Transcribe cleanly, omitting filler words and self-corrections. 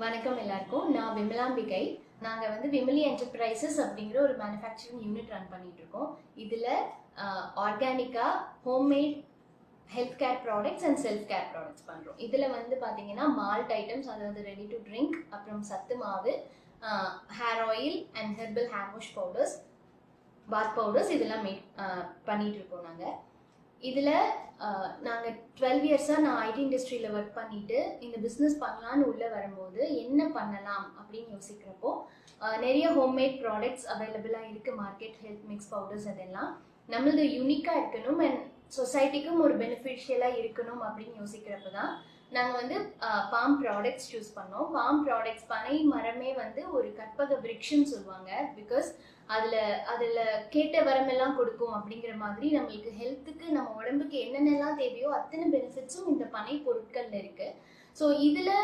வணக்கம் எல்லாருக்கும். நான் விமலாம்பிகை. நாங்க வந்து விமலி என்டர்பிரைசஸ் அப்படிங்கிற ஒரு மேனுஃபேக்சரிங் யூனிட் ரன் பண்ணிட்டு இருக்கோம். இதுல ஆர்கானிக்கா homemade health care products and self care products பண்றோம். இதுல வந்து பாத்தீங்கன்னா மால்ட் ஐட்டம்ஸ், அதாவது ரெடி டு ட்ரிங்க், அப்புறம் சத்து மாவு, hair oil and herbal hair wash powders, bath powders இதெல்லாம் பண்ணிட்டு இருக்கோம் நாங்க. இதுல நாங்கள் 12 இயர்ஸாக நான் ஐடி இண்டஸ்ட்ரியில் ஒர்க் பண்ணிட்டு இந்த பிஸ்னஸ் பண்ணலான்னு உள்ளே வரும்போது என்ன பண்ணலாம் அப்படின்னு யோசிக்கிறப்போ நிறைய ஹோம்மேட் ப்ராடக்ட்ஸ் அவைலபிளாக இருக்குது. மார்க்கெட் ஹெல்த் மிக்ஸ் பவுடர்ஸ் அதெல்லாம் நம்மளது யூனிக்காக இருக்கணும் அண்ட் சொசைட்டிக்கும் ஒரு பெனிஃபிஷியலாக இருக்கணும் அப்படின்னு யோசிக்கிறப்ப தான் நாங்கள் வந்து பாம் ப்ராடக்ட்ஸ் சூஸ் பண்ணோம். பாம் ப்ராடக்ட்ஸ் பனை மரமே வந்து ஒரு கற்பக விருட்சம்னு சொல்லுவாங்க. பிகாஸ் அதில் கேட்ட வரமெல்லாம் கொடுக்கும் அப்படிங்கிற மாதிரி நம்மளுக்கு ஹெல்த்துக்கு நம்ம உடம்புக்கு என்னென்னலாம் தேவையோ அத்தனை பெனிஃபிட்ஸும் இந்த பனை பொருட்கள்ல இருக்கு. ஸோ இதில்